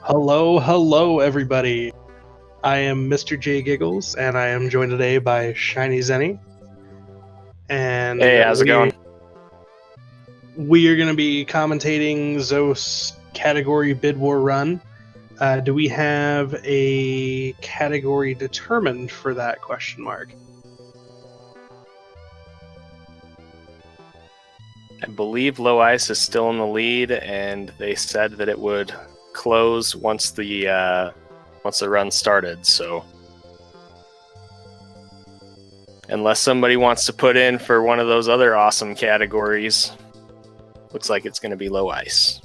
Hello, everybody. I am Mr. J Giggles, and I am joined today by Shiny Zenny. And Hey, how's it going? We are going to be commentating Zos category Bidwar run. Do we have a category determined for that question mark? I believe Low Ice is still in the lead, and they said that it would close once the run started. So, unless somebody wants to put in for one of those other awesome categories, looks like it's going to be Low Ice.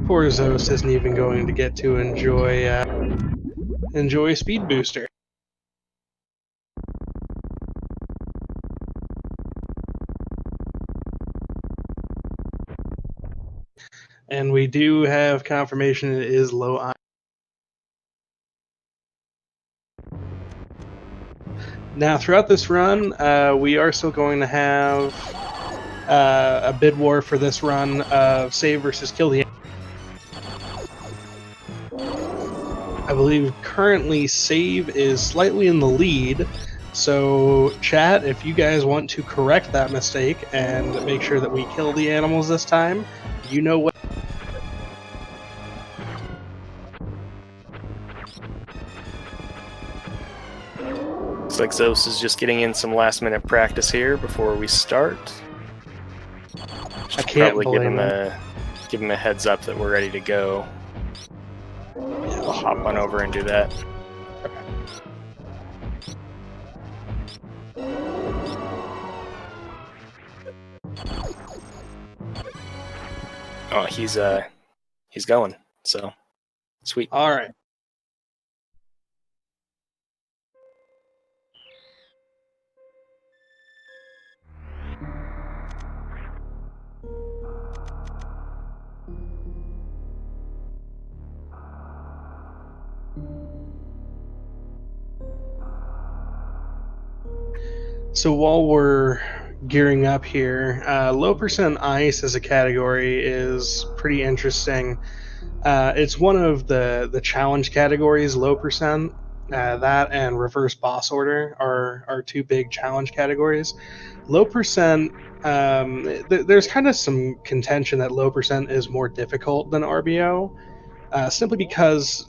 Poor Zos isn't even going to get to enjoy Speed Booster. And we do have confirmation it is Low Ice. Now, throughout this run, we are still going to have a bid war for this run of save versus kill the. I believe currently save is slightly in the lead. So, chat, if you guys want to correct that mistake and make sure that we kill the animals this time, you know what. Looks like Zos is just getting in some last-minute practice here before we start. I can't probably blame him. Give him a heads up that we're ready to go. I'll hop on over and do that. Oh, he's going. So sweet. All right. So while we're gearing up here, low percent ice as a category is pretty interesting. It's one of the challenge categories, low percent. That and reverse boss order are two big challenge categories. Low percent, there's kind of some contention that low percent is more difficult than RBO, simply because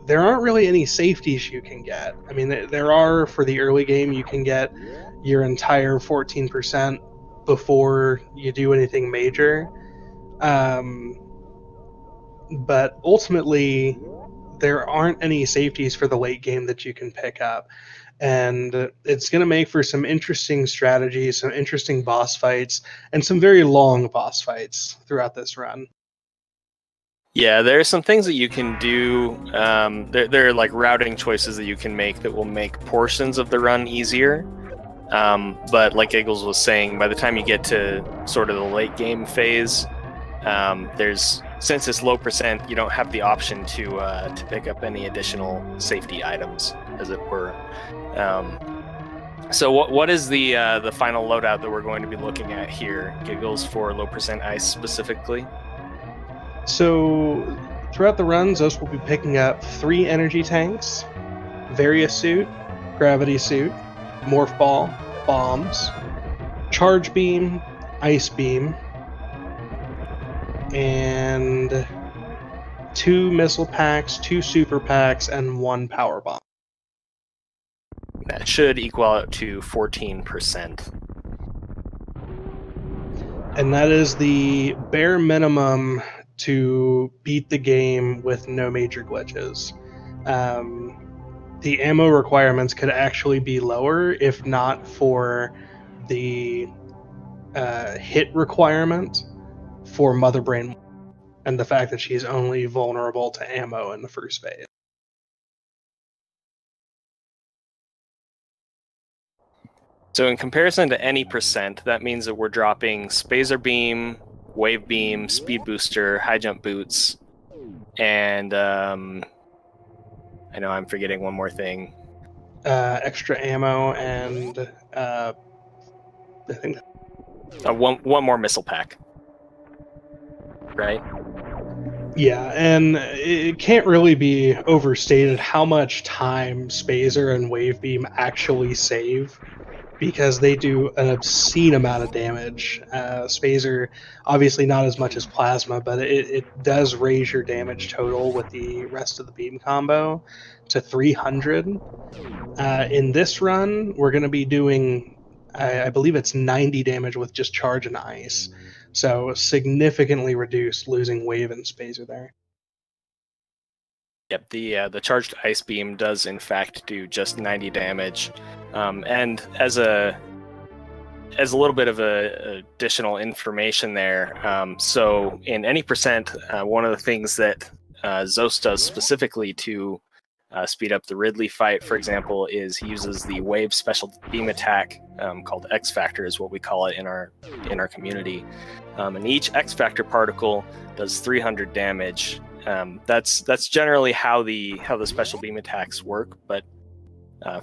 there aren't really any safeties you can get. I mean, there are for the early game, you can get your entire 14% before you do anything major. But ultimately, there aren't any safeties for the late game that you can pick up. And it's going to make for some interesting strategies, some interesting boss fights, and some very long boss fights throughout this run. Yeah, there are some things that you can do. There are like routing choices that you can make that will make portions of the run easier. But like Eagles was saying, by the time you get to sort of the late game phase, since it's low percent, you don't have the option to pick up any additional safety items, as it were. So what is the final loadout that we're going to be looking at here, Giggles, for low percent ice specifically? So throughout the runs, Zos will be picking up 3 energy tanks, Various Suit, Gravity Suit, Morph Ball, Bombs, Charge Beam, Ice Beam, and 2 Missile Packs, 2 Super Packs, and 1 Power Bomb. That should equal out to 14%. And that is the bare minimum to beat the game with no major glitches. The ammo requirements could actually be lower if not for the hit requirement for Mother Brain and the fact that she's only vulnerable to ammo in the first phase. So in comparison to any percent, that means that we're dropping Spazer Beam, Wave Beam, Speed Booster, High Jump Boots, and I know I'm forgetting one more thing. Extra ammo, and I think one more missile pack. Right? yeah, and it can't really be overstated how much time Spazer and Wave Beam actually save, because they do an obscene amount of damage. Spazer, obviously not as much as Plasma, but it does raise your damage total with the rest of the beam combo to 300. In this run, we're going to be doing, I believe it's 90 damage with just charge and ice. So significantly reduced losing Wave and Spazer there. Yep, the charged ice beam does in fact do just 90 damage, and as a little bit of additional information there. So in any percent, one of the things that Zos does specifically to speed up the Ridley fight, for example, is he uses the wave special beam attack called X Factor, is what we call it in our community. And each X Factor particle does 300 damage. That's generally how the special beam attacks work, but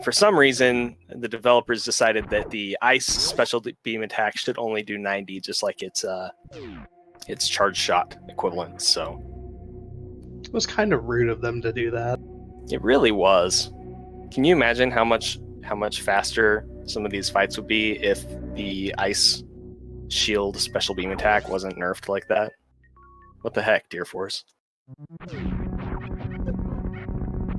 for some reason, the developers decided that the ice special beam attack should only do 90, just like its charge shot equivalent. So it was kind of rude of them to do that. It really was. Can you imagine how much faster some of these fights would be if the ice shield special beam attack wasn't nerfed like that? What the heck, Deer Force?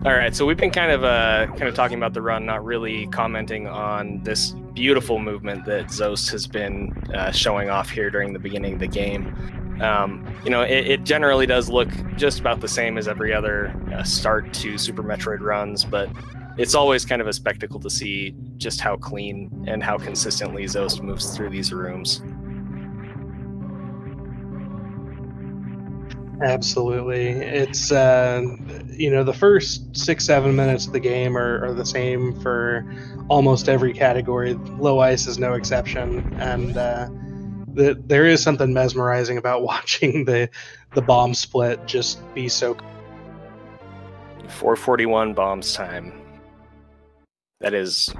All right, so we've been kind of talking about the run, not really commenting on this beautiful movement that Zost has been showing off here during the beginning of the game. It generally does look just about the same as every other start to Super Metroid runs, but it's always kind of a spectacle to see just how clean and how consistently Zost moves through these rooms. Absolutely. It's, the first 6-7 minutes of the game are the same for almost every category. Low ice is no exception. And there is something mesmerizing about watching the bomb split just be so. 441 bombs time. That is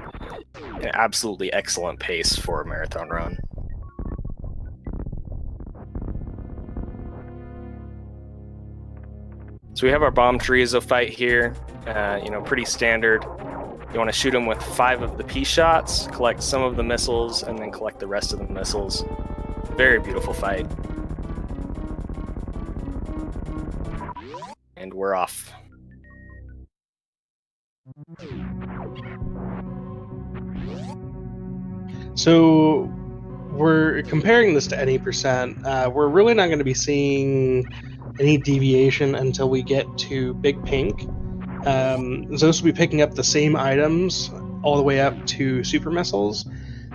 an absolutely excellent pace for a marathon run. So we have our bomb Chorizo fight here, pretty standard. You want to shoot them with 5 of the P shots, collect some of the missiles, and then collect the rest of the missiles. Very beautiful fight. And we're off. So we're comparing this to any percent. We're really not going to be seeing any deviation until we get to Big Pink. Zos will be picking up the same items all the way up to super missiles.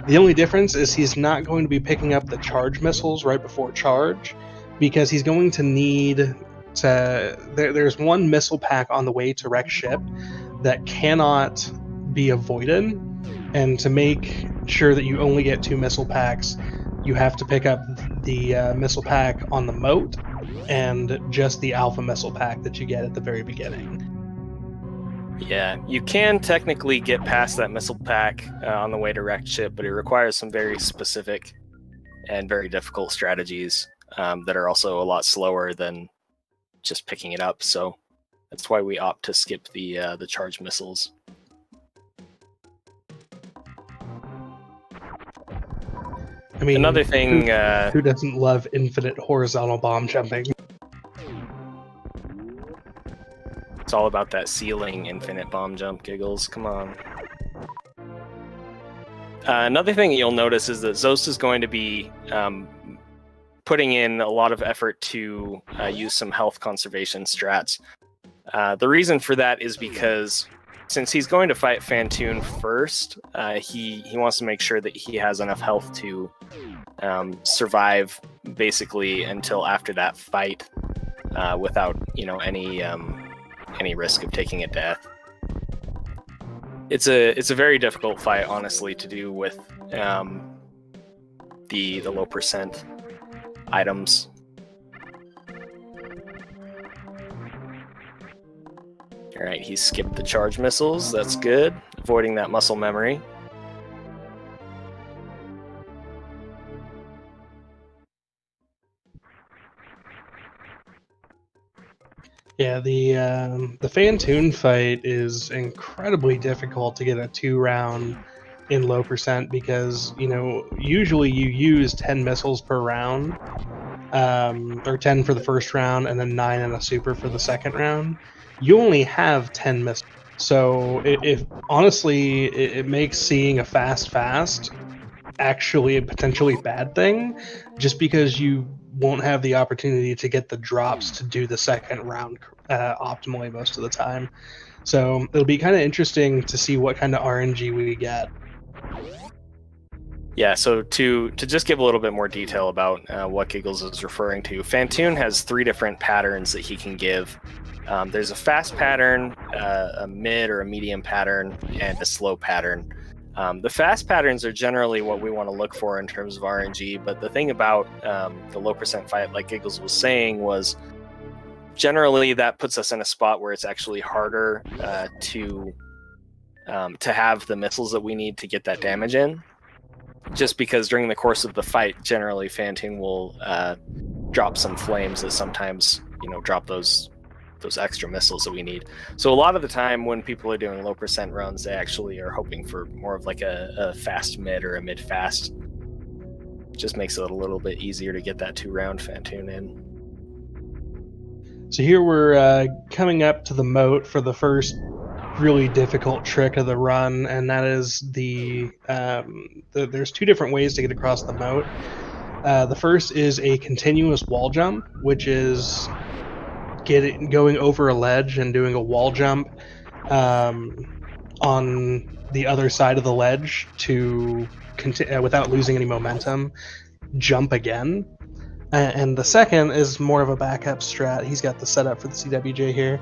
The only difference is he's not going to be picking up the charge missiles right before charge, because he's going to need to. There's one missile pack on the way to wreck ship that cannot be avoided, and to make sure that you only get 2 missile packs, you have to pick up the missile pack on the moat and just the alpha missile pack that you get at the very beginning. Yeah, you can technically get past that missile pack on the way to wrecked ship, but it requires some very specific and very difficult strategies that are also a lot slower than just picking it up. So that's why we opt to skip the charge missiles. I mean, another thing, who doesn't love infinite horizontal bomb jumping? It's all about that ceiling infinite bomb jump, Giggles. Come on. Another thing you'll notice is that Zost is going to be putting in a lot of effort to use some health conservation strats. The reason for that is because since he's going to fight Fantoon first, he wants to make sure that he has enough health to survive basically until after that fight without any risk of taking a death. It's a very difficult fight, honestly, to do with the low percent items. All right, he skipped the charge missiles. That's good. Avoiding that muscle memory. Yeah, the Fantoon fight is incredibly difficult to get a 2 round in low percent because usually you use 10 missiles per round, or 10 for the first round and then 9 and a super for the second round. You only have 10 missiles, so if honestly it makes seeing a fast actually a potentially bad thing, just because you won't have the opportunity to get the drops to do the second round optimally most of the time. So it'll be kind of interesting to see what kind of RNG we get. Yeah, so to just give a little bit more detail about what Giggles is referring to, Fantoon has 3 different patterns that he can give. There's a fast pattern, a mid or a medium pattern, and a slow pattern. The fast patterns are generally what we want to look for in terms of RNG, but the thing about the low percent fight, like Giggles was saying, was generally that puts us in a spot where it's actually harder to have the missiles that we need to get that damage in. Just because during the course of the fight, generally Fantoon will drop some flames that sometimes drop those extra missiles that we need. So a lot of the time when people are doing low percent runs, they actually are hoping for more of like a fast mid or a mid fast. Just makes it a little bit easier to get that 2-round Fantoon in. So here we're coming up to the moat for the first really difficult trick of the run, and that is there's 2 different ways to get across the moat. The first is a continuous wall jump, which is going over a ledge and doing a wall jump on the other side of the ledge to without losing any momentum, jump again. And the second is more of a backup strat. He's got the setup for the CWJ here.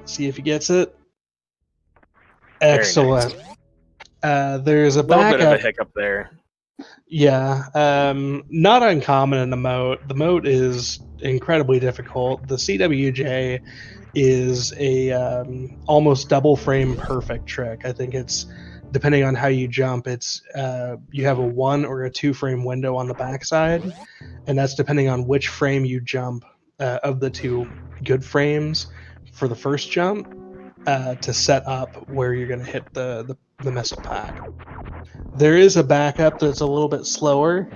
See if he gets it. Excellent. Nice. There's a little bit of a backup. hiccup there. Yeah, not uncommon in the moat. The moat is incredibly difficult. The CWJ is a almost double frame perfect trick. I think it's, depending on how you jump, it's you have a 1 or a 2 frame window on the backside, and that's depending on which frame you jump of the 2 good frames for the first jump to set up where you're going to hit the missile pack. There is a backup that's a little bit slower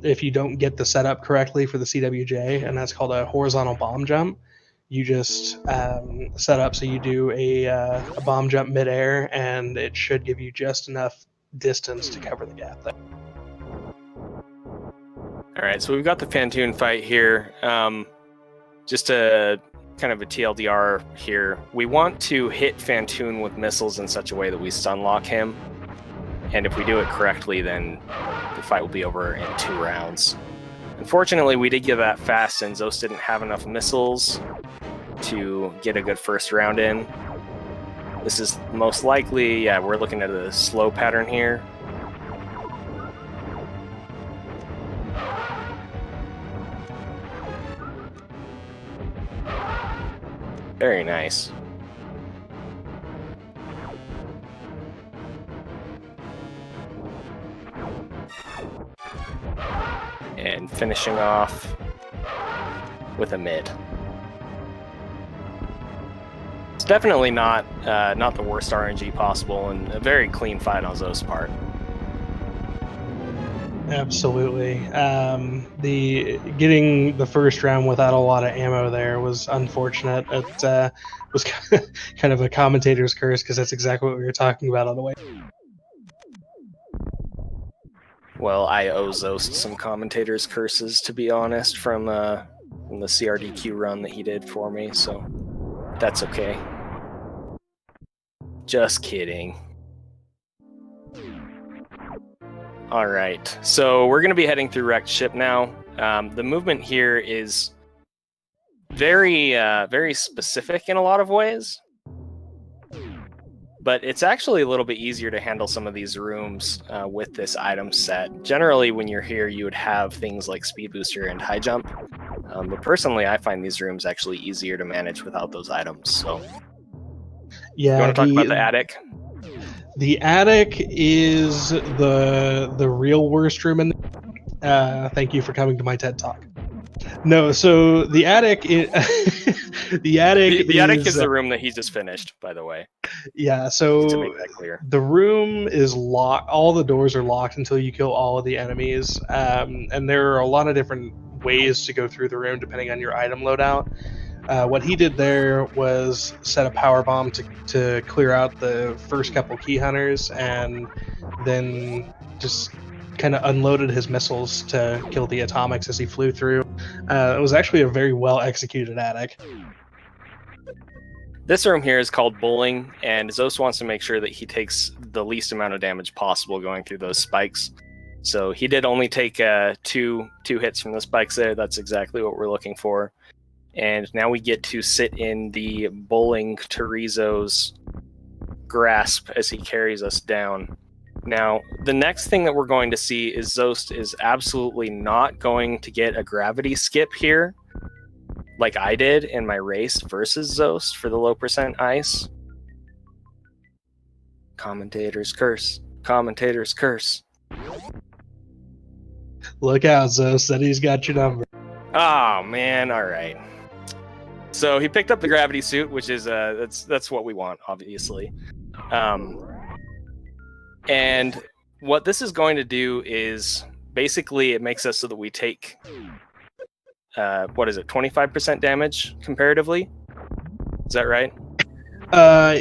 if you don't get the setup correctly for the CWJ, and that's called a horizontal bomb jump. You just set up so you do a bomb jump midair, and it should give you just enough distance to cover the gap there. All right, so we've got the Fantoon fight here. Just a kind of a TLDR here. We want to hit Fantoon with missiles in such a way that we stun lock him. And if we do it correctly, then the fight will be over in 2 rounds. Unfortunately, we did get that fast, and Zos didn't have enough missiles to get a good first round in. This is most likely, yeah, we're looking at a slow pattern here. Very nice. And finishing off with a mid. It's definitely not the worst RNG possible, and a very clean fight on Zo's part. Absolutely. The getting the first round without a lot of ammo there was unfortunate. It was kind of a commentator's curse, because that's exactly what we were talking about on the way. Well, I owe Zost some commentator's curses, to be honest, from the CRDQ run that he did for me, so that's okay. Just kidding. All right, so we're going to be heading through wrecked ship now. The movement here is very specific in a lot of ways. but it's actually a little bit easier to handle some of these rooms with this item set. Generally, when you're here, you would have things like speed booster and high jump. But personally, I find these rooms actually easier to manage without those items. So, Yeah, you want to talk about the attic? The attic is the real worst room in. Thank you for coming to my TED Talk. No, so the attic, the attic The attic is the room that he just finished, by the way. Yeah, so Just to make that clear. The room is locked. All the doors are locked until you kill all of the enemies, and there are a lot of different ways to go through the room depending on your item loadout. What he did there was set a power bomb to clear out the first couple key hunters, and then just kind of unloaded his missiles to kill the atomics as he flew through. It was actually a very well executed attic. This room here is called bowling, and Zos wants to make sure that he takes the least amount of damage possible going through those spikes. So he did only take two hits from the spikes there. That's exactly what we're looking for. And now we get to sit in the bowling Terizo's grasp as he carries us down. Now, the next thing that we're going to see is Zost is absolutely not going to get a gravity skip here, like I did in my race versus Zost for the low percent ice. Commentators curse. Commentators curse. Look out, Zost. That he's got your number. Oh man, all right. So he picked up the gravity suit, which is that's what we want, obviously. And what this is going to do is basically it makes us so that we take 25% damage comparatively. Is that right?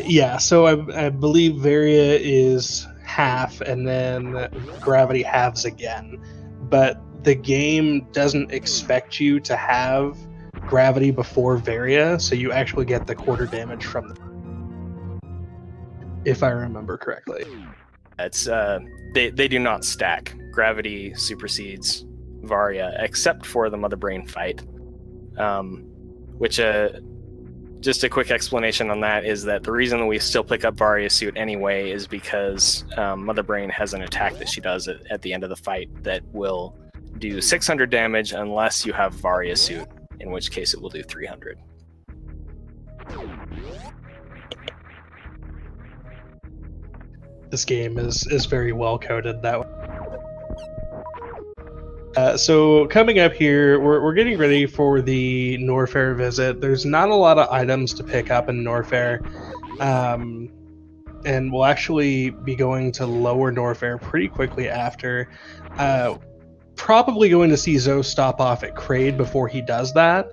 Yeah. So I believe Varia is half, and then gravity halves again. But the game doesn't expect you to have gravity before Varia, so you actually get the quarter damage from them, if I remember correctly. It's they do not stack. Gravity supersedes Varia, except for the Mother Brain fight. Which just a quick explanation on that is that the reason that we still pick up Varia's suit anyway is because Mother Brain has an attack that she does at the end of the fight that will do 600 damage unless you have Varia's suit, in which case it will do 300. This game is very well coded that way. So coming up here, we're getting ready for the Norfair visit. There's not a lot of items to pick up in Norfair, and we'll actually be going to Lower Norfair pretty quickly after. Probably going to see Zoe stop off at Kraid before he does that.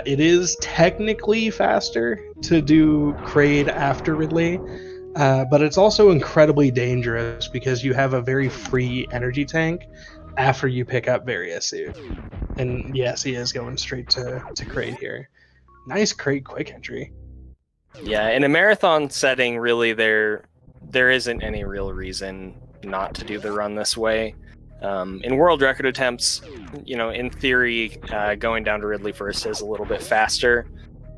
It is technically faster to do Kraid after Ridley, but it's also incredibly dangerous because you have a very free energy tank after you pick up Varia suit. And yes, he is going straight to Kraid here. Nice Kraid quick entry. Yeah, in a marathon setting, really there isn't any real reason not to do the run this way. In world record attempts, in theory, going down to Ridley first is a little bit faster.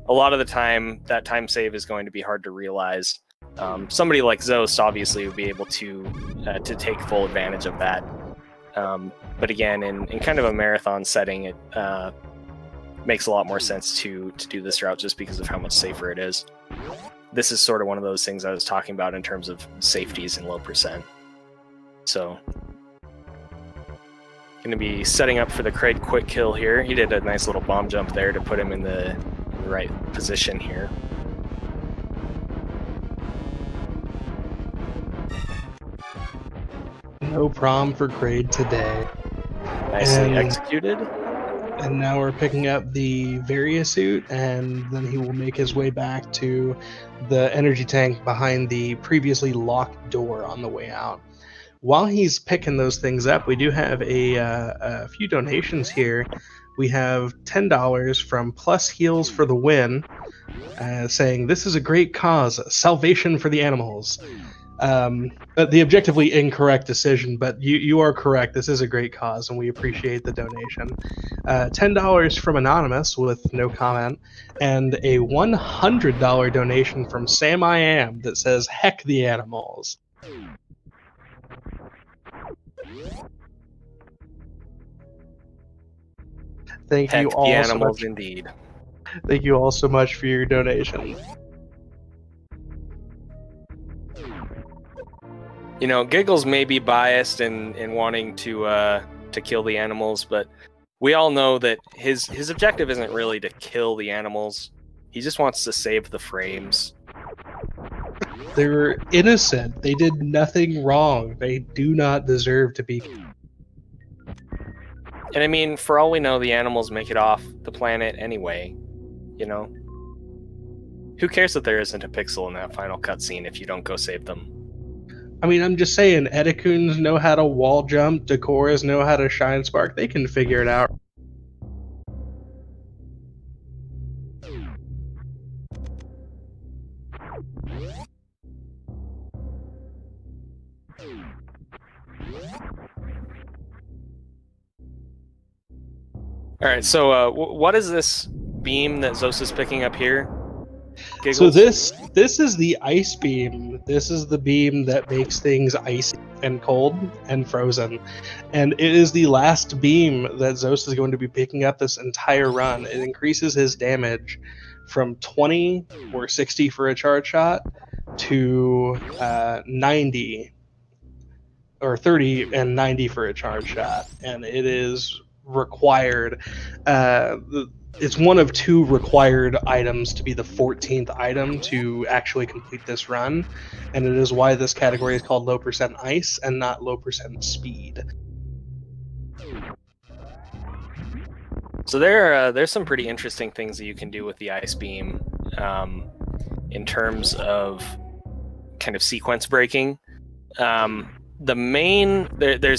A lot of the time, that time save is going to be hard to realize. Somebody like Zost obviously would be able to take full advantage of that. But again, in kind of a marathon setting, it makes a lot more sense to do this route just because of how much safer it is. This is sort of one of those things I was talking about in terms of safeties and low percent. So, going to be setting up for the Kraid quick kill here. He did a nice little bomb jump there to put him in the right position here. No prom for Kraid today. Nicely executed. And now we're picking up the Varia suit, and then he will make his way back to the energy tank behind the previously locked door on the way out. While he's picking those things up, we do have a few donations here. We have $10 from Plus Heals for the Win, saying, "This is a great cause, salvation for the animals." The objectively incorrect decision, but you are correct. This is a great cause, and we appreciate the donation. $10 from Anonymous with no comment, and a $100 donation from Sam I Am that says, heck the animals. Thank you Heck, the all so animals much. indeed. Thank you all so much for your donation. You know, Giggles may be biased in wanting to kill the animals, but we all know that his objective isn't really to kill the animals. He just wants to save the frames. They're innocent. They did nothing wrong. They do not deserve to be. And I mean, for all we know, the animals make it off the planet anyway. You know? Who cares that there isn't a pixel in that final cutscene if you don't go save them? I mean, I'm just saying, Edikuns know how to wall jump, Decoras know how to shine spark. They can figure it out. All right, so what is this beam that Zos is picking up here? Giggles? So this is the ice beam. This is the beam that makes things icy and cold and frozen. And it is the last beam that Zos is going to be picking up this entire run. It increases his damage from 20 or 60 for a charge shot to 90 or 30 and 90 for a charge shot. And it is required. It's one of two required items to be the 14th item to actually complete this run, and it is why this category is called low percent ice and not low percent speed. So there's some pretty interesting things that you can do with the ice beam in terms of kind of sequence breaking. There's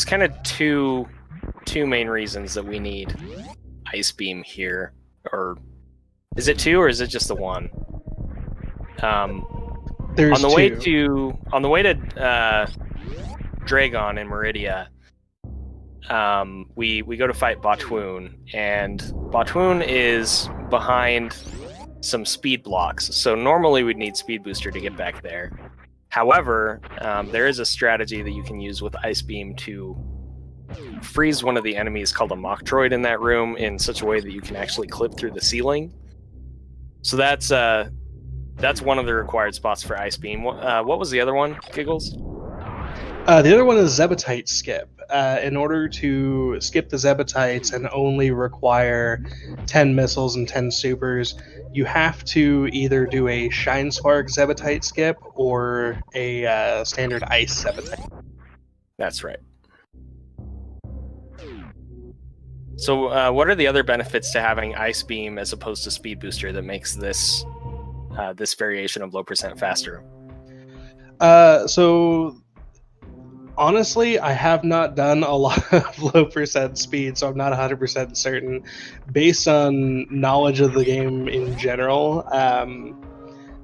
kind of two main reasons that we need ice beam here. Or is it two, or is it just the one? There's on the two. way to Dragon in Meridia, we go to fight Botwoon, and Botwoon is behind some speed blocks. So normally we'd need Speed Booster to get back there. However, there is a strategy that you can use with Ice Beam to freeze one of the enemies called a Metroid in that room in such a way that you can actually clip through the ceiling. So that's one of the required spots for Ice Beam. What was the other one, Giggles? The other one is Zebetite skip. In order to skip the Zebetites and only require 10 missiles and 10 supers, you have to either do a Shine Spark Zebetite skip or a standard Ice Zebetite. That's right. So what are the other benefits to having Ice Beam as opposed to Speed Booster that makes this this variation of low percent faster? So honestly, I have not done a lot of low percent speed, so I'm not 100% certain. Based on knowledge of the game in general,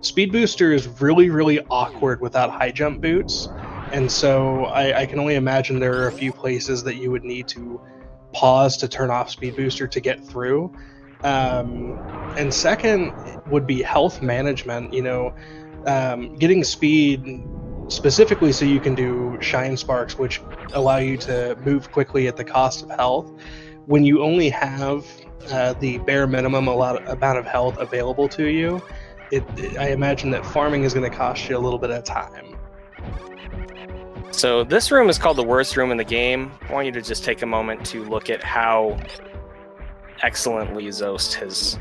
Speed Booster is really, really awkward without high jump boots, and so I can only imagine there are a few places that you would need to pause to turn off Speed Booster to get through. And second would be health management. You know, getting speed specifically so you can do Shine Sparks, which allow you to move quickly at the cost of health. When you only have the bare minimum amount of health available to you, I imagine that farming is going to cost you a little bit of time. So this room is called the worst room in the game. I want you to just take a moment to look at how excellently Zost has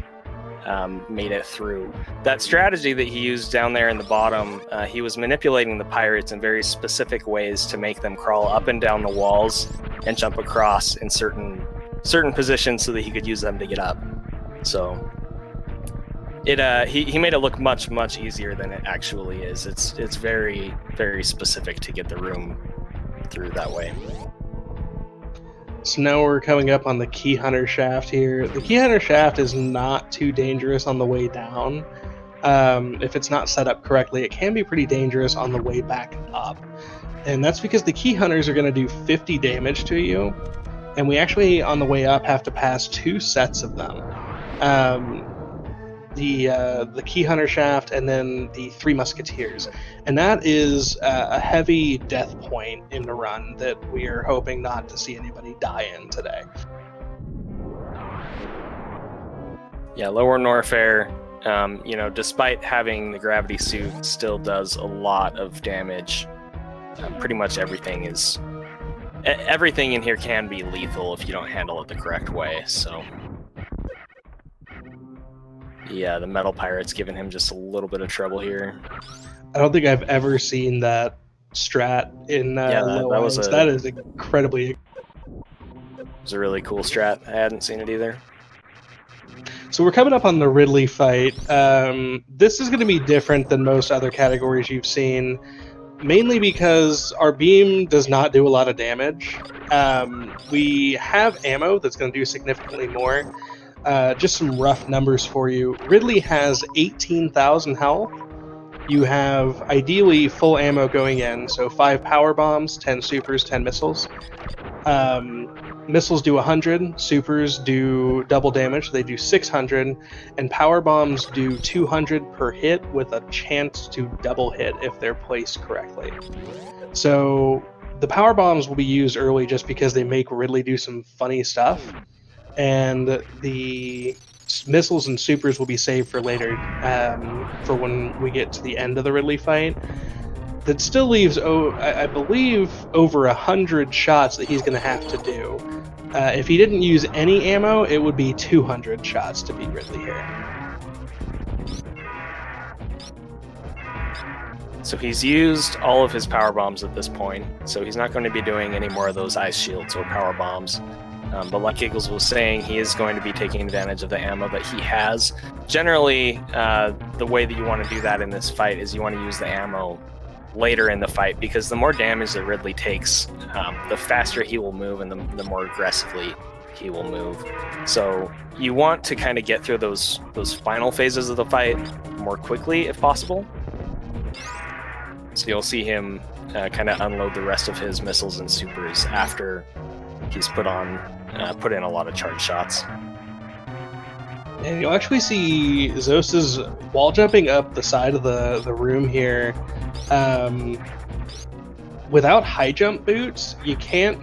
made it through. That strategy that he used down there in the bottom, he was manipulating the pirates in very specific ways to make them crawl up and down the walls and jump across in certain positions so that he could use them to get up. So he made it look much easier than it actually is. It's very, very specific to get the room through that way. So now we're coming up on the Key Hunter shaft here. The Key Hunter shaft is not too dangerous on the way down. if it's not set up correctly, it can be pretty dangerous on the way back up. And that's because the key hunters are going to do 50 damage to you, and we actually, on the way up, have to pass 2 sets of them. The Key Hunter shaft, and then the 3 Musketeers, and that is a heavy death point in the run that we are hoping not to see anybody die in today. Yeah, Lower Norfair, despite having the gravity suit, still does a lot of damage. Pretty much everything in here can be lethal if you don't handle it the correct way. So. Yeah, the Metal Pirate's giving him just a little bit of trouble here. I don't think I've ever seen that strat in that is incredibly... It was a really cool strat. I hadn't seen it either. So we're coming up on the Ridley fight. This is going to be different than most other categories you've seen, mainly because our beam does not do a lot of damage. We have ammo that's going to do significantly more. Just some rough numbers for you. Ridley has 18,000 health. You have ideally full ammo going in, so 5 power bombs, 10 supers, 10 missiles. Missiles do 100, supers do double damage, they do 600, and power bombs do 200 per hit with a chance to double hit if they're placed correctly. So the power bombs will be used early just because they make Ridley do some funny stuff, and the missiles and supers will be saved for later, for when we get to the end of the Ridley fight. That still leaves, I believe, over 100 shots that he's going to have to do. If he didn't use any ammo, it would be 200 shots to beat Ridley here. So he's used all of his power bombs at this point, so he's not going to be doing any more of those ice shields or power bombs. But like Eagles was saying, he is going to be taking advantage of the ammo that he has. Generally, the way that you want to do that in this fight is you want to use the ammo later in the fight, because the more damage that Ridley takes, the faster he will move and the more aggressively he will move. So you want to kind of get through those final phases of the fight more quickly if possible. So you'll see him kind of unload the rest of his missiles and supers after he's put in a lot of charge shots. And you'll actually see Zos's wall jumping up the side of the room here. Without high jump boots, you can't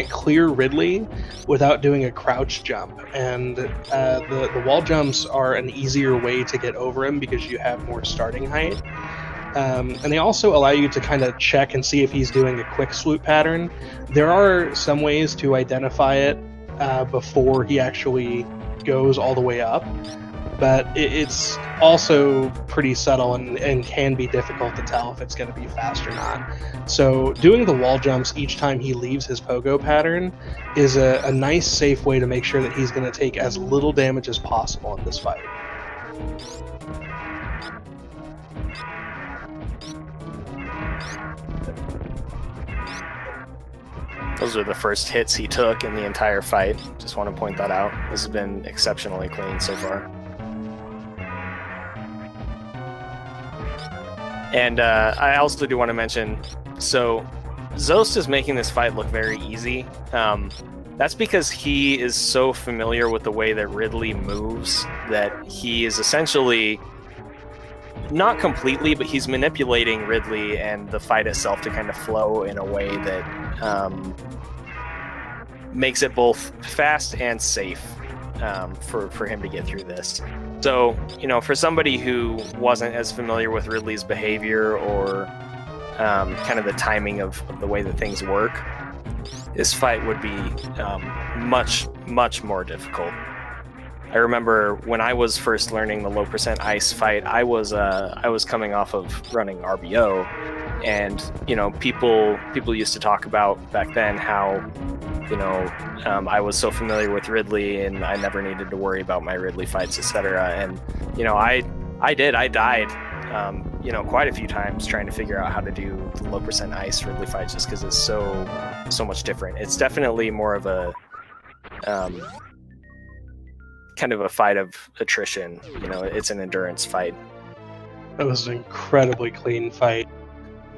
clear Ridley without doing a crouch jump. And the wall jumps are an easier way to get over him because you have more starting height. And they also allow you to kind of check and see if he's doing a quick swoop pattern. There are some ways to identify it before he actually goes all the way up, but it's also pretty subtle and can be difficult to tell if it's going to be fast or not. So doing the wall jumps each time he leaves his pogo pattern is a nice, safe way to make sure that he's going to take as little damage as possible in this fight. Those are the first hits he took in the entire fight. Just want to point that out. This has been exceptionally clean so far. And I also do want to mention, so Zost is making this fight look very easy. That's because he is so familiar with the way that Ridley moves that he is essentially, not completely, but he's manipulating Ridley and the fight itself to kind of flow in a way that makes it both fast and safe for him to get through this. So, for somebody who wasn't as familiar with Ridley's behavior or kind of the timing of the way that things work, this fight would be much, much more difficult. I remember when I was first learning the low percent ice fight, I was coming off of running RBO, and people used to talk about back then how I was so familiar with Ridley and I never needed to worry about my Ridley fights, etc. And I died quite a few times trying to figure out how to do low percent ice Ridley fights, just because it's so much different. It's definitely more of a kind of a fight of attrition. It's an endurance fight. That was an incredibly clean fight.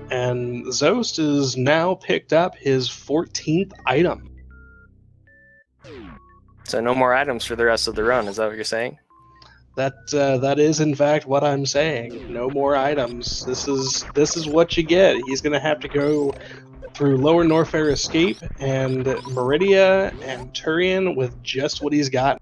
And Zost has now picked up his 14th item. So no more items for the rest of the run. Is that what you're saying? That is in fact what I'm saying. No more items. This is what you get. He's gonna have to go through Lower Norfair Escape and Meridia and Turian with just what he's got.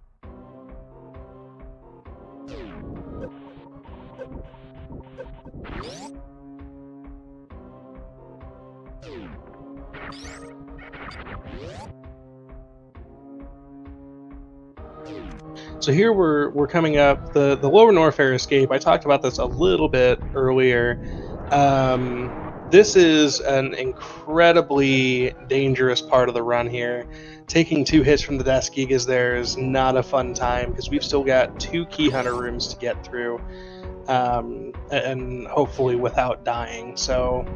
So here we're coming up the Lower Norfair Escape. I talked about this a little bit earlier. This is an incredibly dangerous part of the run here. Taking 2 hits from the Dasgigas there is not a fun time because we've still got 2 Key Hunter rooms to get through, and hopefully without dying. So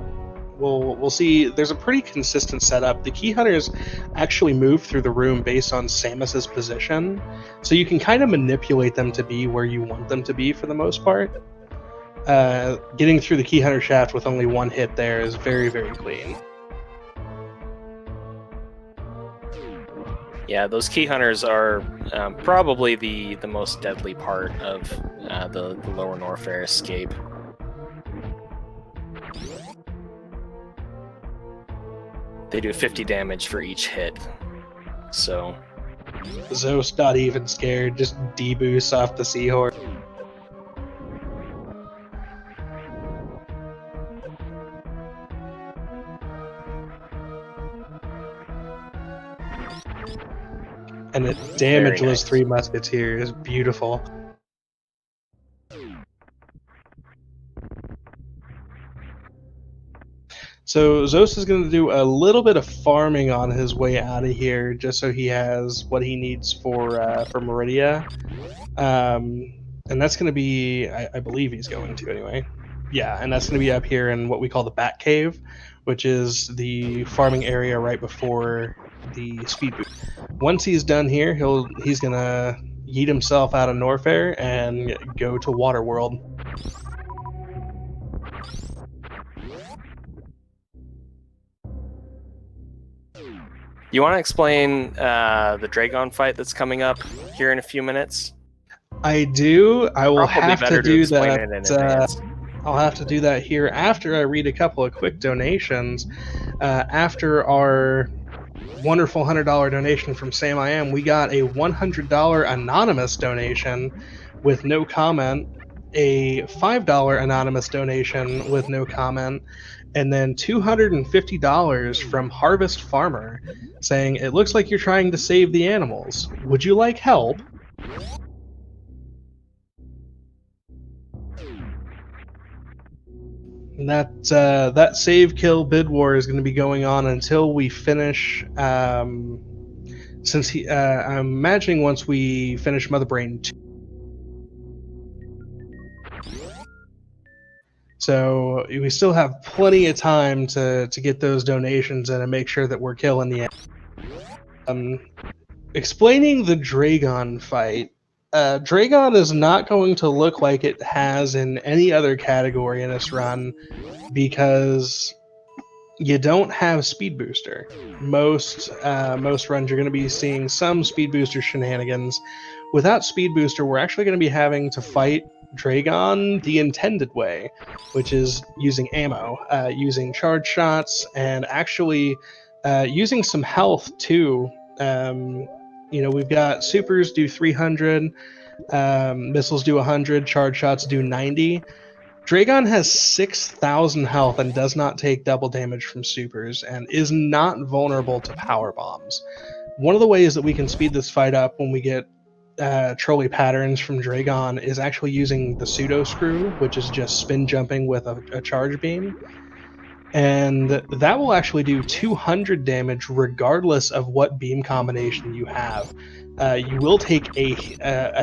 we'll see. There's a pretty consistent setup. The Key Hunters actually move through the room based on Samus's position, so you can kind of manipulate them to be where you want them to be for the most part. Getting through the Key Hunter shaft with only 1 hit there is very, very clean. Yeah, those Key Hunters are probably the most deadly part of the Lower Norfair Escape. They do 50 damage for each hit, so... Zost not even scared, just deboost off the Seahorse. And the damageless 3 Musketeers, beautiful. So Zos is going to do a little bit of farming on his way out of here, just so he has what he needs for Meridia, and that's going to be, I believe he's going to anyway. Yeah, and that's going to be up here in what we call the Bat Cave, which is the farming area right before the speed boost. Once he's done here, he's going to yeet himself out of Norfair and go to Waterworld. You want to explain the Dragon fight that's coming up here in a few minutes? I do. I will Probably have better to do explain that. it in advance. I'll have to do that here after I read a couple of quick donations. After our wonderful $100 donation from Sam I Am, we got a $100 anonymous donation with no comment, a $5 anonymous donation with no comment, and then $250 from Harvest Farmer saying, "It looks like you're trying to save the animals. Would you like help?" And that save kill bid war is going to be going on until we finish. Since I'm imagining once we finish Mother Brain 2. So we still have plenty of time to get those donations in and make sure that we're killing the end. Explaining the Dragon fight. Dragon is not going to look like it has in any other category in this run because you don't have Speed Booster. Most runs you're going to be seeing some Speed Booster shenanigans. Without Speed Booster, we're actually going to be having to fight Dragon the intended way, which is using ammo, using charge shots, and actually using some health too. We've got supers do 300, missiles do 100, charge shots do 90. Dragon has 6,000 health and does not take double damage from supers and is not vulnerable to power bombs. One of the ways that we can speed this fight up when we get trolley patterns from Dragon is actually using the pseudo screw, which is just spin jumping with a charge beam. And that will actually do 200 damage regardless of what beam combination you have. You will take a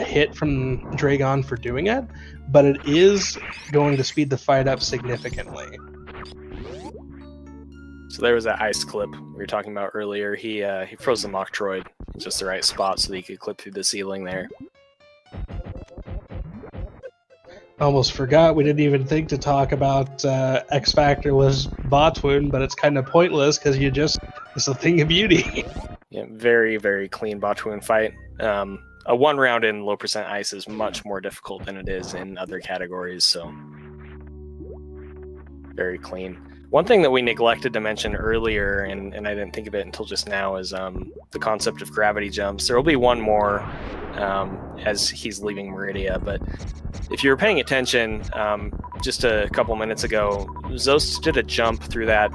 hit from Dragon for doing it, but it is going to speed the fight up significantly. So there was that ice clip we were talking about earlier. He froze the Metroid in just the right spot so that he could clip through the ceiling there. Almost forgot we didn't even think to talk about X Factorless Botwoon, but it's kind of pointless because it's a thing of beauty. Yeah, very, very clean Botwoon fight. A 1 round in low percent ice is much more difficult than it is in other categories, so very clean. One thing that we neglected to mention earlier, and I didn't think of it until just now, is the concept of gravity jumps. There will be one more as he's leaving Meridia, but if you were paying attention, just a couple minutes ago, Zost did a jump through that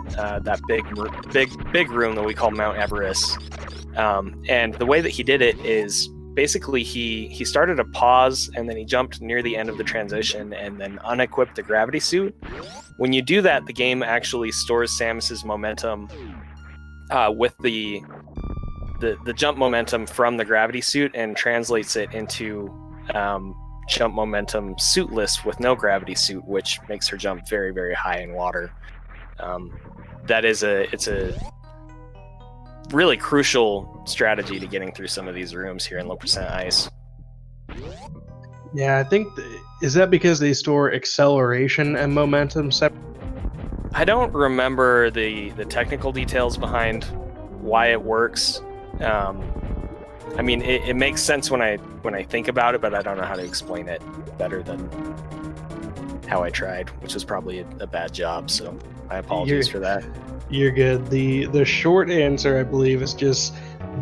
big room that we call Mount Everest, and the way that he did it is basically he started a pause and then he jumped near the end of the transition and then unequipped the gravity suit. When you do that, the game actually stores Samus's momentum with the jump momentum from the gravity suit and translates it into jump momentum suitless with no gravity suit, which makes her jump very, very high in water. It's a really crucial strategy to getting through some of these rooms here in low percent ice. Yeah, I think is that because they store acceleration and momentum separately? I don't remember the technical details behind why it works. I mean, it makes sense when I think about it, but I don't know how to explain it better than how I tried, which was probably a bad job. So I apologize for that. You're good. The short answer, I believe, is just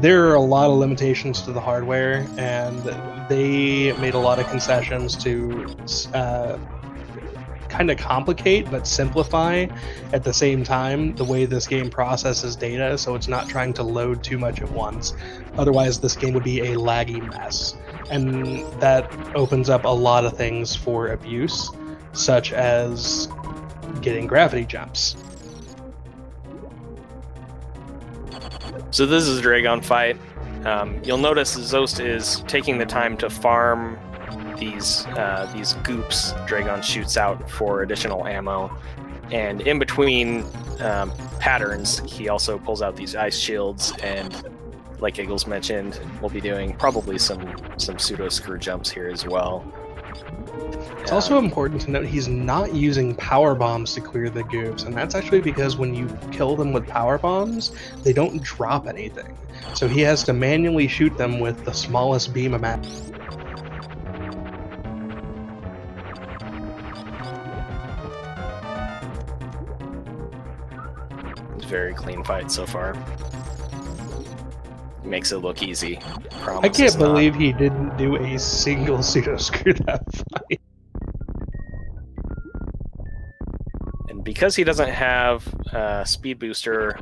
there are a lot of limitations to the hardware, and they made a lot of concessions to kind of complicate but simplify at the same time the way this game processes data, so it's not trying to load too much at once. Otherwise, this game would be a laggy mess, and that opens up a lot of things for abuse, such as getting gravity jumps. So this is a Dragon fight. You'll notice Zost is taking the time to farm these goops Dragon shoots out for additional ammo, and in between patterns, he also pulls out these ice shields, and like Eagles mentioned, we'll be doing probably some pseudo screw jumps here as well. It's also important to note he's not using power bombs to clear the goops, and that's actually because when you kill them with power bombs, they don't drop anything. So he has to manually shoot them with the smallest beam of ammo. It's a very clean fight so far. Makes it look easy. I can't believe he didn't do a single pseudo screw that fight. And because he doesn't have speed booster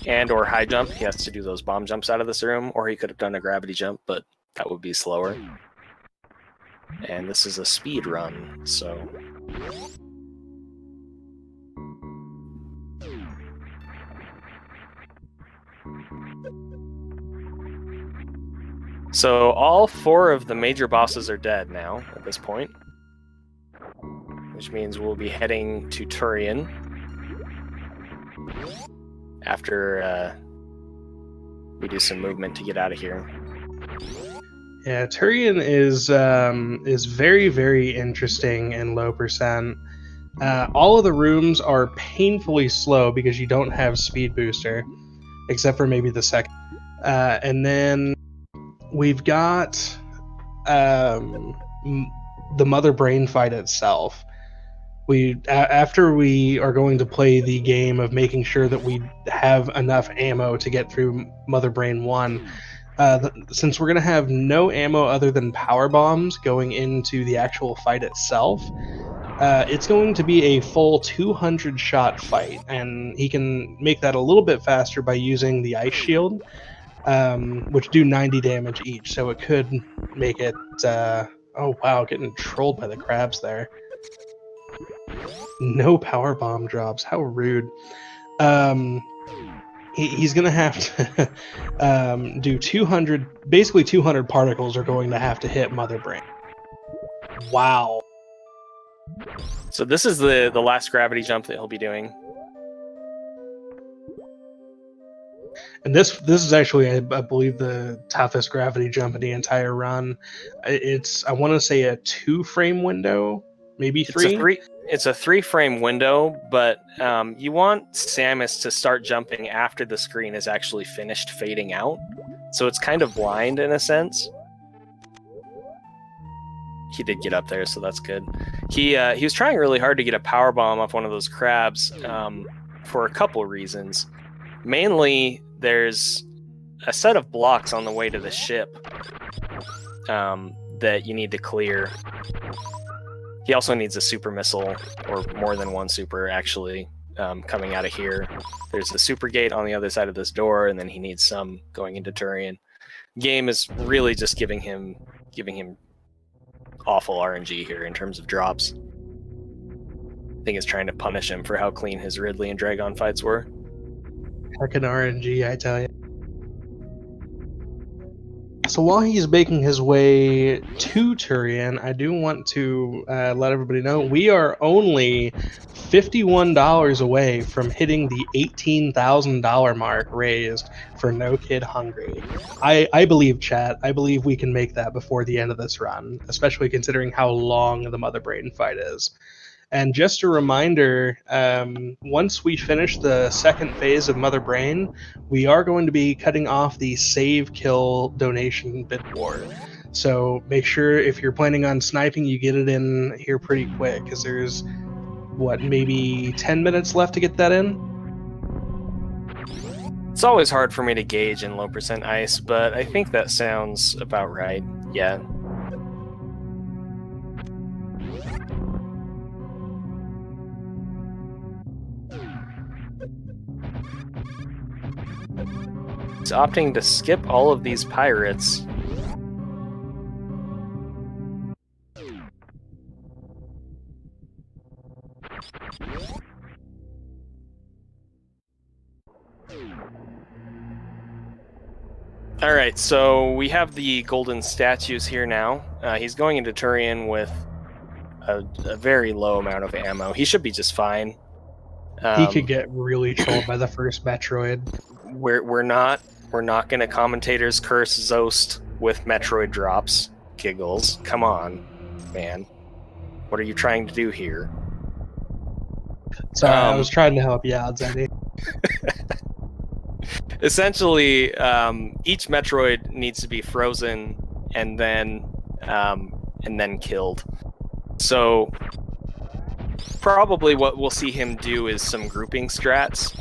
and or high jump, he has to do those bomb jumps out of this room, or he could have done a gravity jump, but that would be slower. And this is a speed run, so so all 4 of the major bosses are dead now at this point, which means we'll be heading to Turian after we do some movement to get out of here. Yeah, Turian is very, very interesting in low percent. All of the rooms are painfully slow because you don't have speed booster, except for maybe the second. And then we've got the Mother Brain fight itself. After we are going to play the game of making sure that we have enough ammo to get through Mother Brain 1, since we're going to have no ammo other than power bombs going into the actual fight itself, it's going to be a full 200 shot fight, and he can make that a little bit faster by using the ice shield, which do 90 damage each, so it could make it oh wow, getting trolled by the crabs there. No power bomb drops, how rude. He's gonna have to do 200, basically 200 particles are going to have to hit Mother Brain. Wow. So this is the last gravity jump that he'll be doing. And this is actually, I believe, the toughest gravity jump in the entire run. It's, I want to say, a 2-frame window, maybe 3. It's a 3-frame window, but you want Samus to start jumping after the screen is actually finished fading out. So it's kind of blind in a sense. He did get up there, so that's good. He was trying really hard to get a power bomb off one of those crabs for a couple reasons. Mainly, there's a set of blocks on the way to the ship that you need to clear. He also needs a super missile, or more than one super, actually, coming out of here. There's the super gate on the other side of this door, and then he needs some going into Turian. Game is really just giving him awful RNG here in terms of drops. I think it's trying to punish him for how clean his Ridley and Dragon fights were. Heckin' RNG, I tell you. So while he's making his way to Turian, I do want to let everybody know we are only $51 away from hitting the $18,000 mark raised for No Kid Hungry. I believe, chat, I believe we can make that before the end of this run, especially considering how long the Mother Brain fight is. And just a reminder, once we finish the second phase of Mother Brain, we are going to be cutting off the save kill donation Bidwar. So make sure if you're planning on sniping, you get it in here pretty quick, because there's, maybe 10 minutes left to get that in? It's always hard for me to gauge in low percent ice, but I think that sounds about right. Yeah. He's opting to skip all of these pirates. All right, so we have the golden statues here now. He's going into Turian with a very low amount of ammo. He should be just fine. He could get really trolled by the first Metroid. We're not gonna commentators curse Zost with Metroid drops. Giggles. Come on, man. What are you trying to do here? Sorry, I was trying to help you out, Zeddy. Essentially, each Metroid needs to be frozen and then killed. So probably what we'll see him do is some grouping strats.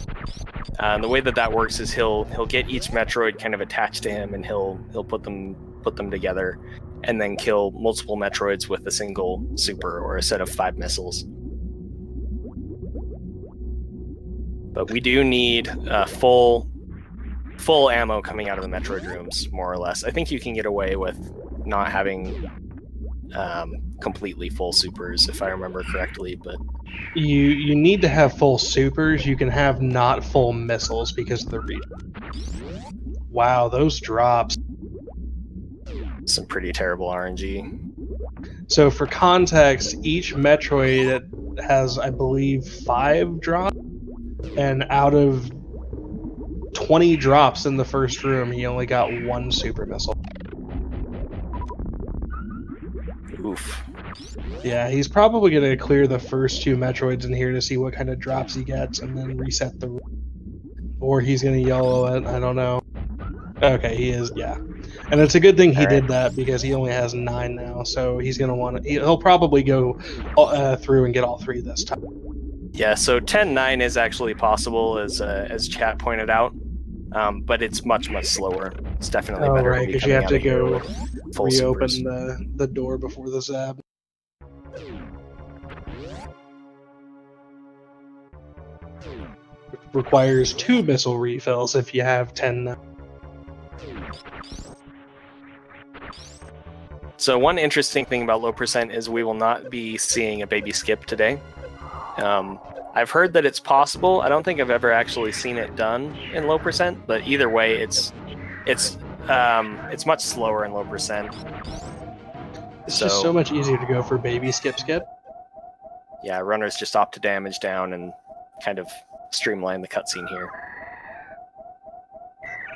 And the way that works is he'll get each Metroid kind of attached to him, and he'll put them together, and then kill multiple Metroids with a single super or a set of 5 missiles. But we do need full ammo coming out of the Metroid rooms, more or less. I think you can get away with not having completely full supers, if I remember correctly, but you need to have full supers. You can have not full missiles because of the reach. Wow, those drops. Some pretty terrible RNG. So for context, each Metroid has, I believe, 5 drops, and out of 20 drops in the first room, he only got 1 super missile. Oof. Yeah, he's probably going to clear the first 2 Metroids in here to see what kind of drops he gets, and then reset the room. Or he's going to yellow it, I don't know. Okay, he is, yeah. And it's a good thing he did that, because he only has 9 now, so he's going to want to... He'll probably go through and get all 3 this time. Yeah, so 10-9 is actually possible, as chat pointed out, but it's much slower. It's definitely better. Right, because you have to go reopen supers. the door before the zap. It requires 2 missile refills if you have 10. So one interesting thing about low percent is we will not be seeing a baby skip today. I've heard that it's possible. I don't think I've ever actually seen it done in low percent, but either way, it's much slower in low percent. It's just so much easier to go for baby skip. Yeah, runners just opt to damage down and kind of streamline the cutscene here.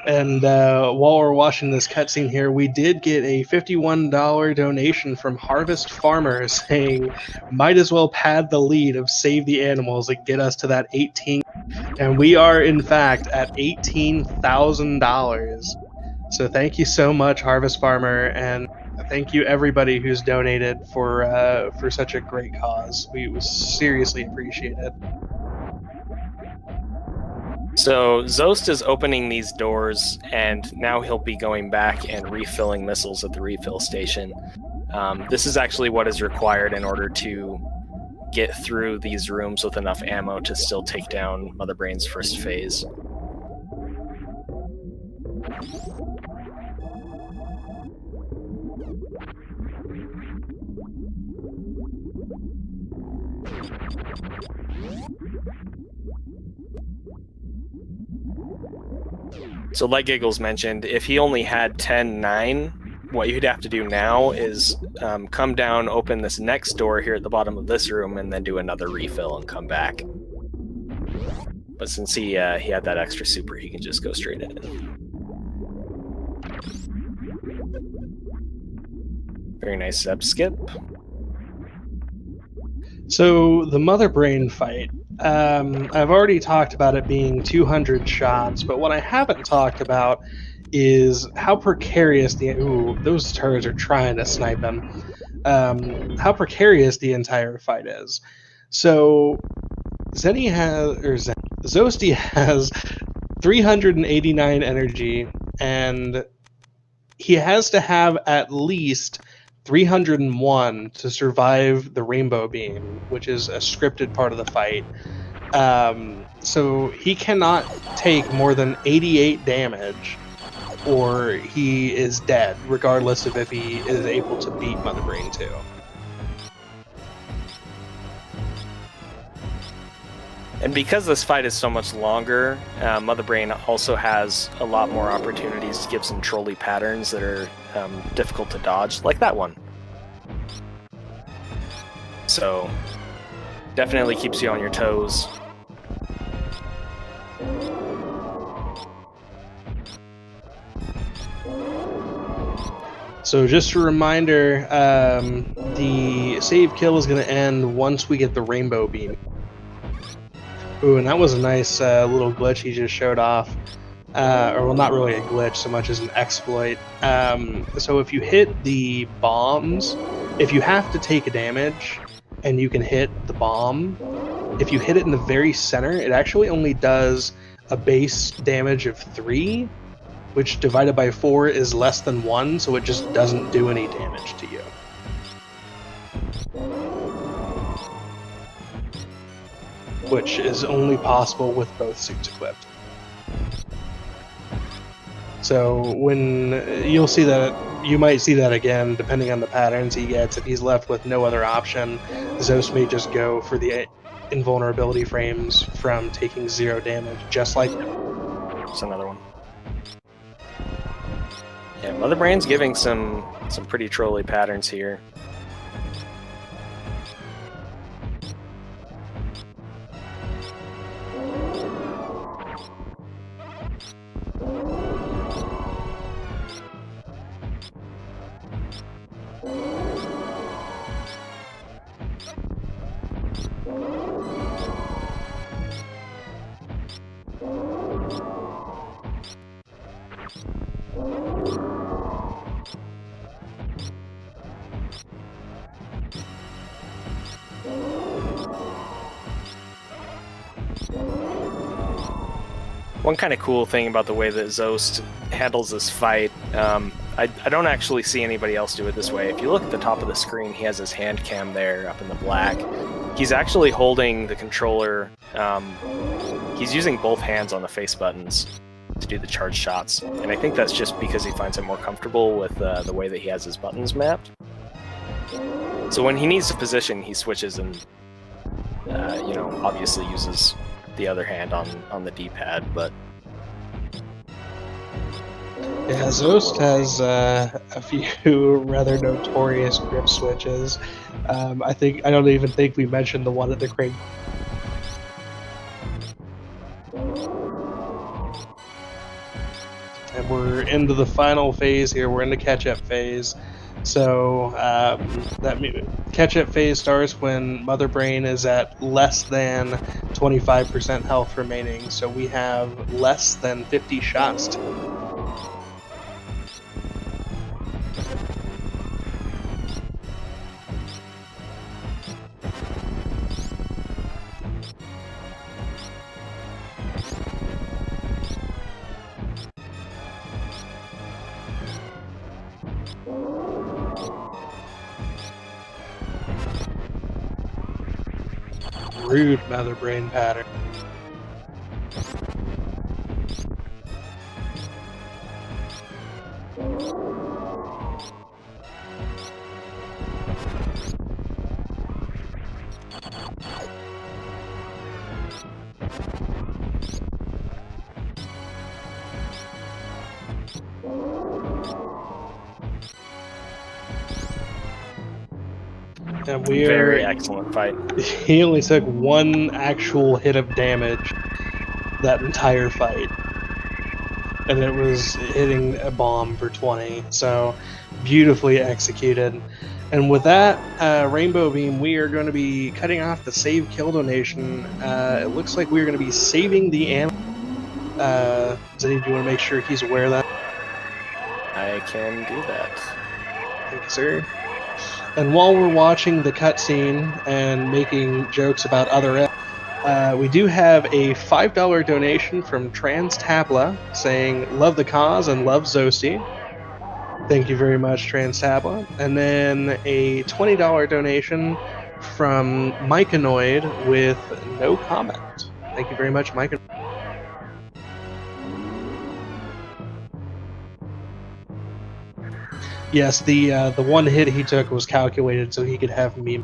And while we're watching this cutscene here, we did get a $51 donation from Harvest Farmer saying, might as well pad the lead of Save the Animals and get us to that 18. And we are, in fact, at $18,000. So thank you so much, Harvest Farmer, and thank you everybody who's donated for such a great cause. We seriously appreciate it. So Zost is opening these doors, and now he'll be going back and refilling missiles at the refill station. This is actually what is required in order to get through these rooms with enough ammo to still take down Mother Brain's first phase. So like Giggles mentioned, if he only had 10-9, what you'd have to do now is come down, open this next door here at the bottom of this room, and then do another refill and come back. But since he had that extra super, he can just go straight in. Very nice step skip. So the Mother Brain fight, I've already talked about it being 200 shots, but what I haven't talked about is how precarious those turrets are trying to snipe him. How precarious the entire fight is. So Zosty has 389 energy, and he has to have at least 301 to survive the rainbow beam, which is a scripted part of the fight. So he cannot take more than 88 damage, or he is dead, regardless of if he is able to beat Mother Brain 2. And because this fight is so much longer, Mother Brain also has a lot more opportunities to give some trolley patterns that are difficult to dodge, like that one. So, definitely keeps you on your toes. So just a reminder, the save kill is going to end once we get the rainbow beam. Ooh, and that was a nice little glitch he just showed off. Or well, not really a glitch so much as an exploit. So if you hit the bombs, if you have to take a damage and you can hit the bomb, if you hit it in the very center, it actually only does a base damage of 3, which divided by 4 is less than 1, so it just doesn't do any damage to you. Which is only possible with both suits equipped. So when you'll see that, you might see that again, depending on the patterns he gets. If he's left with no other option, Zos may just go for the invulnerability frames from taking 0 damage, just like him. There's another one. Yeah, Mother Brain's giving some pretty trolly patterns here. One kind of cool thing about the way that Zost handles this fight, I don't actually see anybody else do it this way. If you look at the top of the screen, he has his hand cam there up in the black. He's actually holding the controller. He's using both hands on the face buttons to do the charge shots, and I think that's just because he finds it more comfortable with the way that he has his buttons mapped. So when he needs to position, he switches and obviously uses the other hand on the D-pad, but yeah, Zost has a few rather notorious grip switches. I don't even think we mentioned the one at the crane. into the final phase here. We're in the catch-up phase. So catch-up phase starts when Mother Brain is at less than 25% health remaining. So we have less than 50 shots. Rude Mother Brain pattern. And we Very are. excellent fight. He only took one actual hit of damage that entire fight, and it was hitting a bomb for 20. So beautifully executed. And with that rainbow beam, we are going to be cutting off the save kill donation. It looks like we're going to be saving the animal. Zenny, do you want to make sure he's aware of that? I can do that. Thank you, sir. And while we're watching the cutscene and making jokes about other we do have a $5 donation from Trans Tabla saying, "Love the cause and love Zosty." Thank you very much, Trans Tabla. And then a $20 donation from Myconoid with no comment. Thank you very much, Myconoid. Yes, the one hit he took was calculated so he could have me.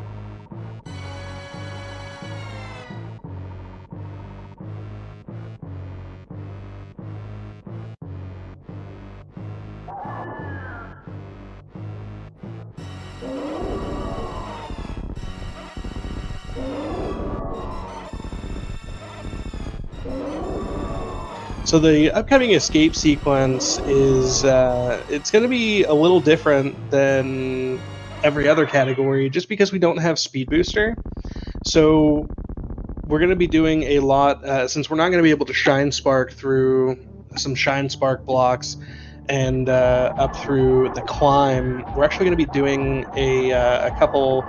So the upcoming escape sequence is it's going to be a little different than every other category just because we don't have speed booster. So we're going to be doing a lot since we're not going to be able to shine spark through some shine spark blocks and up through the climb. We're actually going to be doing a couple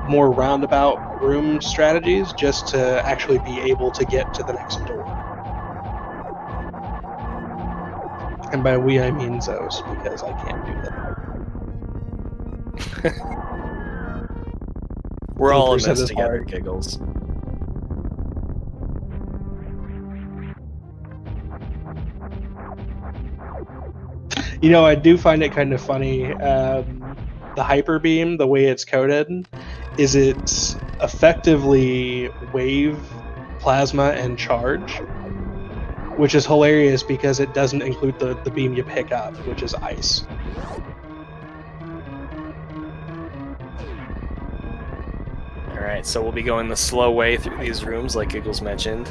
more roundabout room strategies just to actually be able to get to the next door. And by we, I mean Zos, because I can't do that. We're all in this together, Giggles. You know, I do find it kind of funny. The hyper beam, the way it's coded, is it's effectively wave, plasma, and charge, which is hilarious because it doesn't include the beam you pick up, which is ice. Alright, so we'll be going the slow way through these rooms like Giggles mentioned.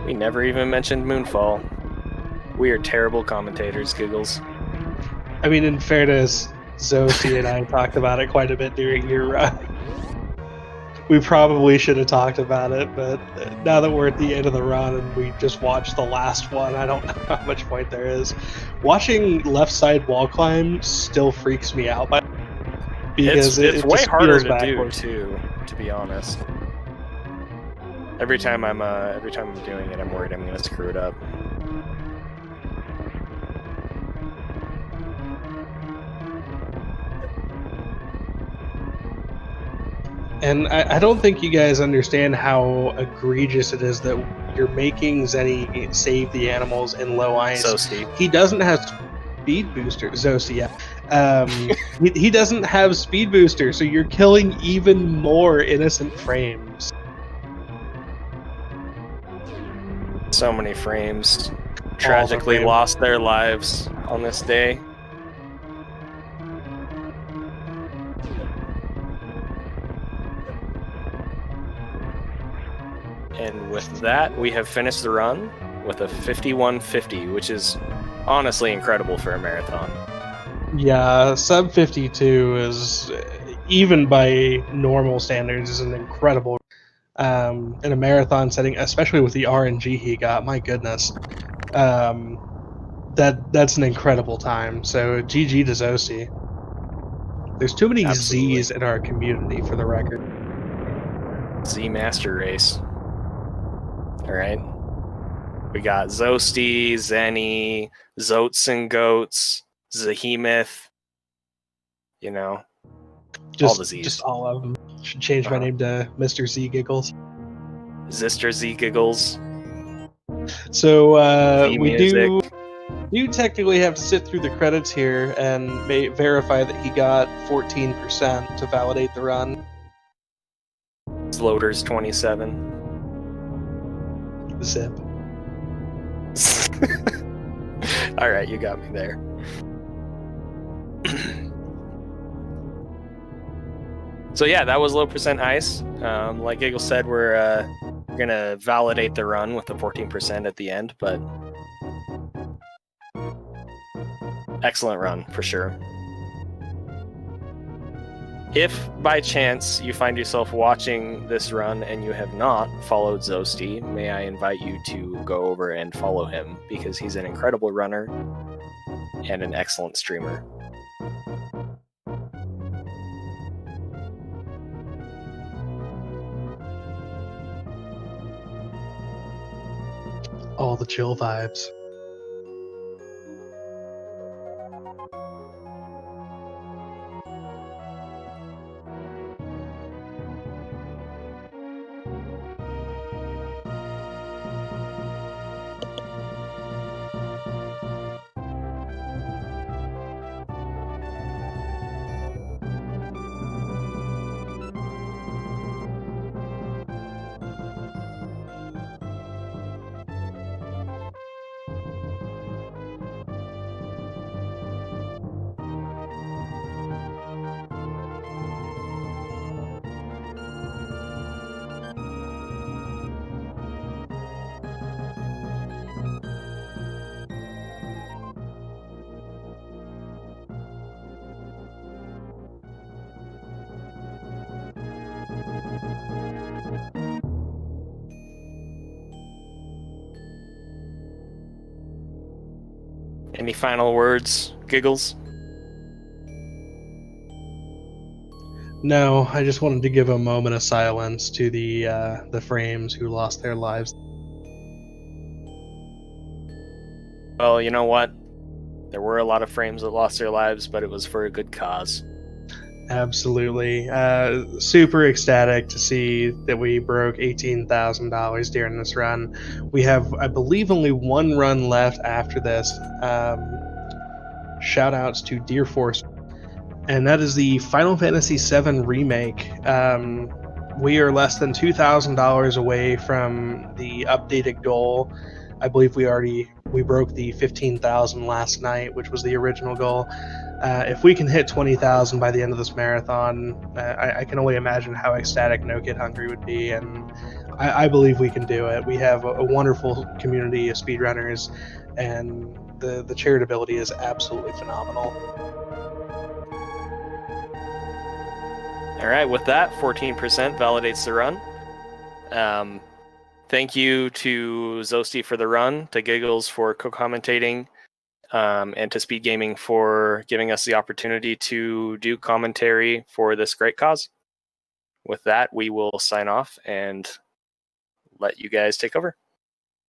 We never even mentioned Moonfall. We are terrible commentators, Giggles. I mean, in fairness, Zosty and I talked about it quite a bit during your run. We probably should have talked about it, but now that we're at the end of the run and we just watched the last one, I don't know how much point there is. Watching left side wall climb still freaks me out because it's it way just harder feels to backwards. do too, to be honest. Every time I'm doing it, I'm worried I'm gonna screw it up. And I don't think you guys understand how egregious it is that you're making Zenny save the animals in low ice. Zosty. He doesn't have speed booster. Zosty, yeah. He doesn't have speed booster, so you're killing even more innocent frames. So many frames tragically frames. lost their lives on this day. And with that, we have finished the run with a 51:50, which is honestly incredible for a marathon. Yeah, sub 52 is, even by normal standards, is an incredible in a marathon setting, especially with the RNG he got. My goodness, that's an incredible time. So GG to Zosty. There's too many Absolutely. Z's in our community, for the record. Z Master Race. All right. We got Zosty, Zenny, Zoats and Goats, Zahemoth. You know, all the Z's. Just all of them. Should change my name to Mr. Z Giggles. Zister Z Giggles. So Z we Music. do technically have to sit through the credits here and verify that he got 14% to validate the run. Loaders 27. Zip. All right, you got me there. So yeah, that was low percent ice. Like Giggle said, we're gonna validate the run with the 14% at the end, but excellent run for sure. If by chance you find yourself watching this run and you have not followed Zosty, may I invite you to go over and follow him, because he's an incredible runner and an excellent streamer. All the chill vibes. Any final words, Giggles? No, I just wanted to give a moment of silence to the frames who lost their lives. Well, you know what? There were a lot of frames that lost their lives, but it was for a good cause. Absolutely. Super ecstatic to see that we broke $18,000 during this run. We have, I believe, only one run left after this. Shout outs to Deer Force. And that is the Final Fantasy VII Remake. We are less than $2,000 away from the updated goal. I believe we broke the 15,000 last night, which was the original goal. If we can hit 20,000 by the end of this marathon, I can only imagine how ecstatic No Kid Hungry would be, and I believe we can do it. We have a wonderful community of speedrunners, and the charitability is absolutely phenomenal. All right, with that, 14% validates the run. Thank you to Zosty for the run, to Giggles for co-commentating, and to SpeedGaming for giving us the opportunity to do commentary for this great cause. With that, we will sign off and let you guys take over.